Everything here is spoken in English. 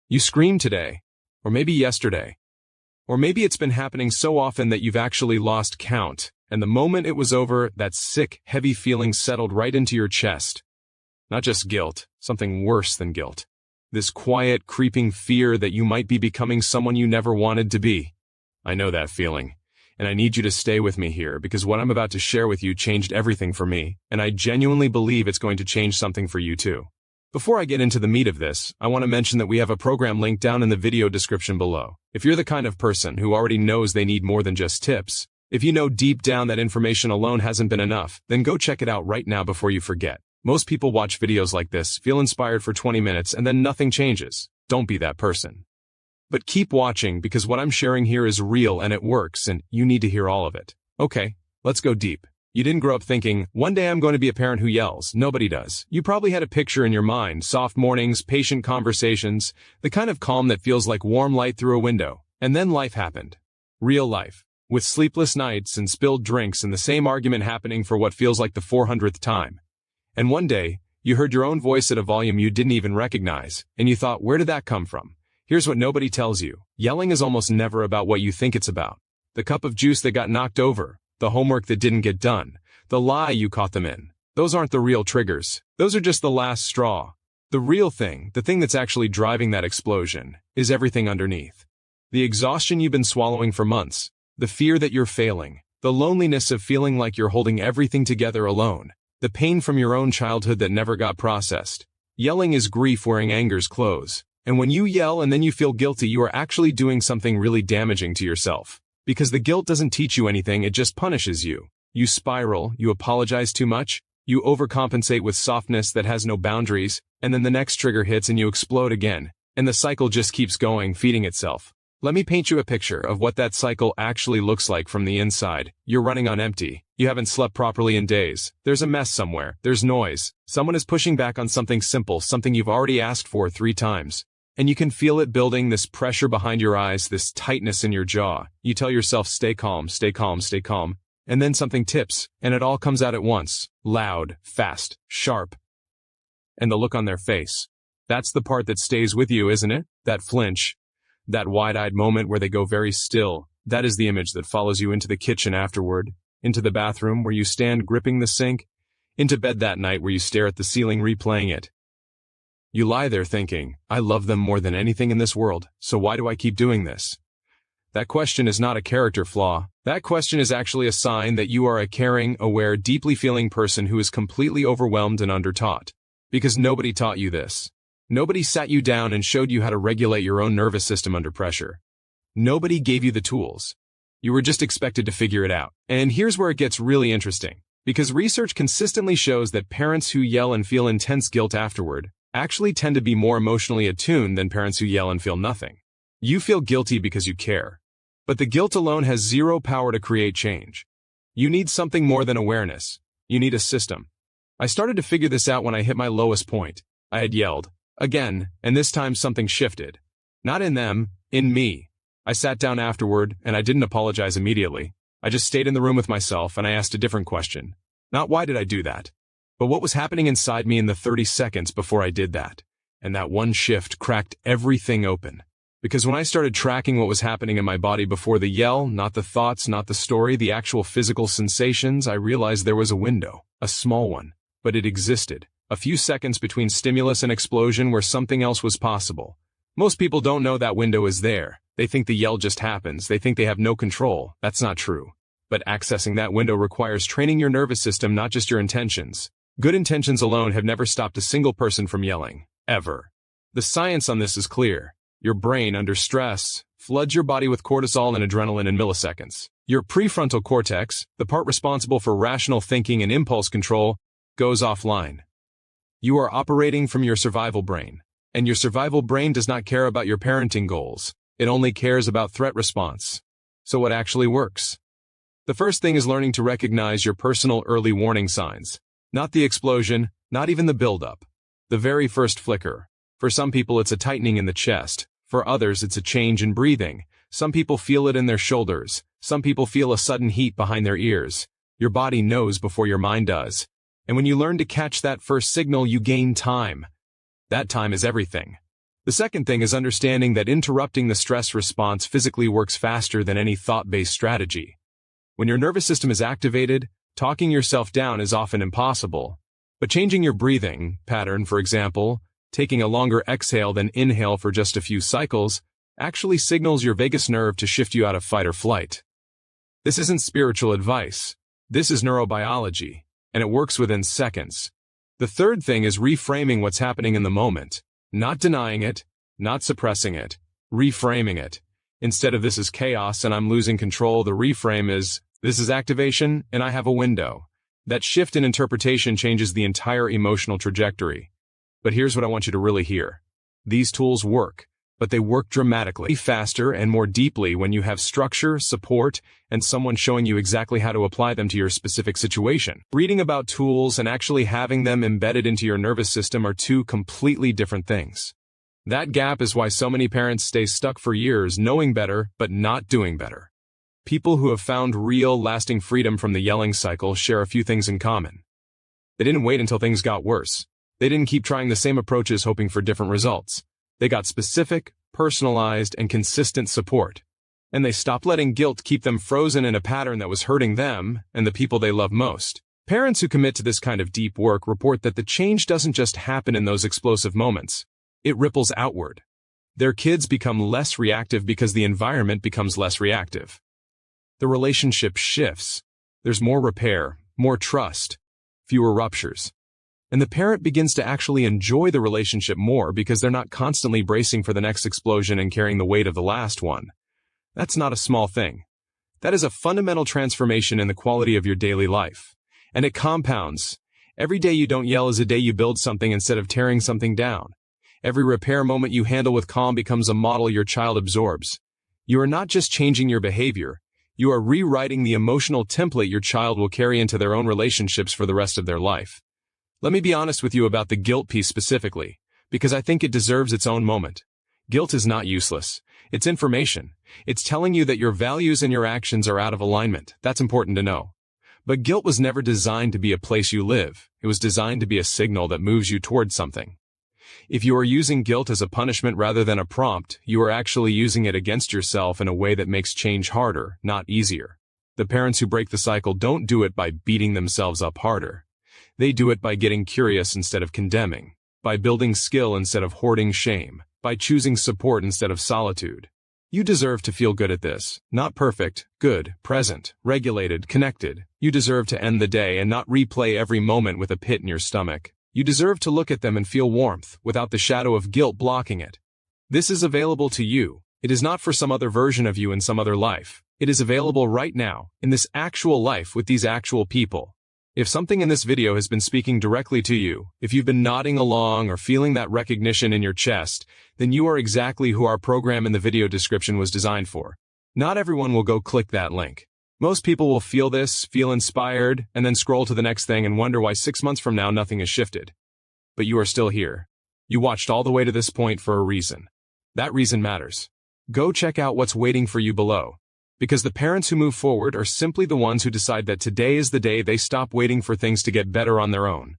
You screamed today, or maybe yesterday, or maybe it's been happening so often that you've actually lost count, and the moment it was over, that sick, heavy feeling settled right into your chest. Not just guilt, something worse than guilt. This quiet, creeping fear that you might be becoming someone you never wanted to be. I know that feeling, and I need you to stay with me here because what I'm about to share with you changed everything for me, and I genuinely believe it's going to change something for you too. Before I get into the meat of this, I want to mention that we have a program link down in the video description below. If you're the kind of person who already knows they need more than just tips, if you know deep down that information alone hasn't been enough, then go check it out right now before you forget. Most people watch videos like this, feel inspired for 20 minutes, and then nothing changes. Don't be that person. But keep watching because what I'm sharing here is real and it works, and you need to hear all of it. Okay, let's go deep. You didn't grow up thinking, one day I'm going to be a parent who yells. Nobody does. You probably had a picture in your mind, soft mornings, patient conversations, the kind of calm that feels like warm light through a window. And then life happened. Real life. With sleepless nights and spilled drinks and the same argument happening for what feels like the 400th time. And one day, you heard your own voice at a volume you didn't even recognize, and you thought, where did that come from? Here's what nobody tells you. Yelling is almost never about what you think it's about. The cup of juice that got knocked over, the homework that didn't get done, the lie you caught them in. Those aren't the real triggers. Those are just the last straw. The real thing, the thing that's actually driving that explosion, is everything underneath. The exhaustion you've been swallowing for months, the fear that you're failing, the loneliness of feeling like you're holding everything together alone, the pain from your own childhood that never got processed. Yelling is grief wearing anger's clothes. And when you yell and then you feel guilty, you are actually doing something really damaging to yourself. Because the guilt doesn't teach you anything, it just punishes you. You spiral, you apologize too much, you overcompensate with softness that has no boundaries, and then the next trigger hits and you explode again. And the cycle just keeps going, feeding itself. Let me paint you a picture of what that cycle actually looks like from the inside. You're running on empty. You haven't slept properly in days. There's a mess somewhere. There's noise. Someone is pushing back on something simple, something you've already asked for 3 times. And you can feel it building, this pressure behind your eyes, this tightness in your jaw. You tell yourself, stay calm, stay calm, stay calm. And then something tips, and it all comes out at once. Loud, fast, sharp. And the look on their face. That's the part that stays with you, isn't it? That flinch. That wide-eyed moment where they go very still. That is the image that follows you into the kitchen afterward, into the bathroom where you stand gripping the sink, into bed that night where you stare at the ceiling replaying it. You lie there thinking, I love them more than anything in this world, so why do I keep doing this? That question is not a character flaw. That question is actually a sign that you are a caring, aware, deeply feeling person who is completely overwhelmed and undertaught. Because nobody taught you this. Nobody sat you down and showed you how to regulate your own nervous system under pressure. Nobody gave you the tools. You were just expected to figure it out. And here's where it gets really interesting. Because research consistently shows that parents who yell and feel intense guilt afterward actually tend to be more emotionally attuned than parents who yell and feel nothing. You feel guilty because you care. But the guilt alone has zero power to create change. You need something more than awareness. You need a system. I started to figure this out when I hit my lowest point. I had yelled. Again, and this time something shifted. Not in them, in me. I sat down afterward, and I didn't apologize immediately. I just stayed in the room with myself, and I asked a different question. Not why did I do that? But what was happening inside me in the 30 seconds before I did that? And that one shift cracked everything open. Because when I started tracking what was happening in my body before the yell, not the thoughts, not the story, the actual physical sensations, I realized there was a window. A small one. But it existed. A few seconds between stimulus and explosion where something else was possible. Most people don't know that window is there. They think the yell just happens. They think they have no control. That's not true. But accessing that window requires training your nervous system, not just your intentions. Good intentions alone have never stopped a single person from yelling. Ever. The science on this is clear. Your brain, under stress, floods your body with cortisol and adrenaline in milliseconds. Your prefrontal cortex, the part responsible for rational thinking and impulse control, goes offline. You are operating from your survival brain. And your survival brain does not care about your parenting goals. It only cares about threat response. So what actually works? The first thing is learning to recognize your personal early warning signs. Not the explosion, not even the buildup. The very first flicker. For some people it's a tightening in the chest. For others it's a change in breathing. Some people feel it in their shoulders. Some people feel a sudden heat behind their ears. Your body knows before your mind does. And when you learn to catch that first signal, you gain time. That time is everything. The second thing is understanding that interrupting the stress response physically works faster than any thought-based strategy. When your nervous system is activated, talking yourself down is often impossible. But changing your breathing pattern, for example, taking a longer exhale than inhale for just a few cycles, actually signals your vagus nerve to shift you out of fight or flight. This isn't spiritual advice. This is neurobiology, and it works within seconds. The third thing is reframing what's happening in the moment. Not denying it, not suppressing it, reframing it. Instead of "this is chaos and I'm losing control," the reframe is "this is activation and I have a window." That shift in interpretation changes the entire emotional trajectory. But here's what I want you to really hear. These tools work, but they work dramatically faster and more deeply when you have structure, support, and someone showing you exactly how to apply them to your specific situation. Reading about tools and actually having them embedded into your nervous system are two completely different things. That gap is why so many parents stay stuck for years knowing better but not doing better. People who have found real, lasting freedom from the yelling cycle share a few things in common. They didn't wait until things got worse. They didn't keep trying the same approaches hoping for different results. They got specific, personalized, and consistent support. And they stopped letting guilt keep them frozen in a pattern that was hurting them and the people they love most. Parents who commit to this kind of deep work report that the change doesn't just happen in those explosive moments. It ripples outward. Their kids become less reactive because the environment becomes less reactive. The relationship shifts. There's more repair, more trust, fewer ruptures. And the parent begins to actually enjoy the relationship more because they're not constantly bracing for the next explosion and carrying the weight of the last one. That's not a small thing. That is a fundamental transformation in the quality of your daily life. And it compounds. Every day you don't yell is a day you build something instead of tearing something down. Every repair moment you handle with calm becomes a model your child absorbs. You are not just changing your behavior. You are rewriting the emotional template your child will carry into their own relationships for the rest of their life. Let me be honest with you about the guilt piece specifically, because I think it deserves its own moment. Guilt is not useless. It's information. It's telling you that your values and your actions are out of alignment. That's important to know. But guilt was never designed to be a place you live. It was designed to be a signal that moves you toward something. If you are using guilt as a punishment rather than a prompt, you are actually using it against yourself in a way that makes change harder, not easier. The parents who break the cycle don't do it by beating themselves up harder. They do it by getting curious instead of condemning, by building skill instead of hoarding shame, by choosing support instead of solitude. You deserve to feel good at this. Not perfect, good, present, regulated, connected. You deserve to end the day and not replay every moment with a pit in your stomach. You deserve to look at them and feel warmth, without the shadow of guilt blocking it. This is available to you. It is not for some other version of you in some other life. It is available right now, in this actual life with these actual people. If something in this video has been speaking directly to you, if you've been nodding along or feeling that recognition in your chest, then you are exactly who our program in the video description was designed for. Not everyone will go click that link. Most people will feel this, feel inspired, and then scroll to the next thing and wonder why 6 months from now nothing has shifted. But you are still here. You watched all the way to this point for a reason. That reason matters. Go check out what's waiting for you below. Because the parents who move forward are simply the ones who decide that today is the day they stop waiting for things to get better on their own.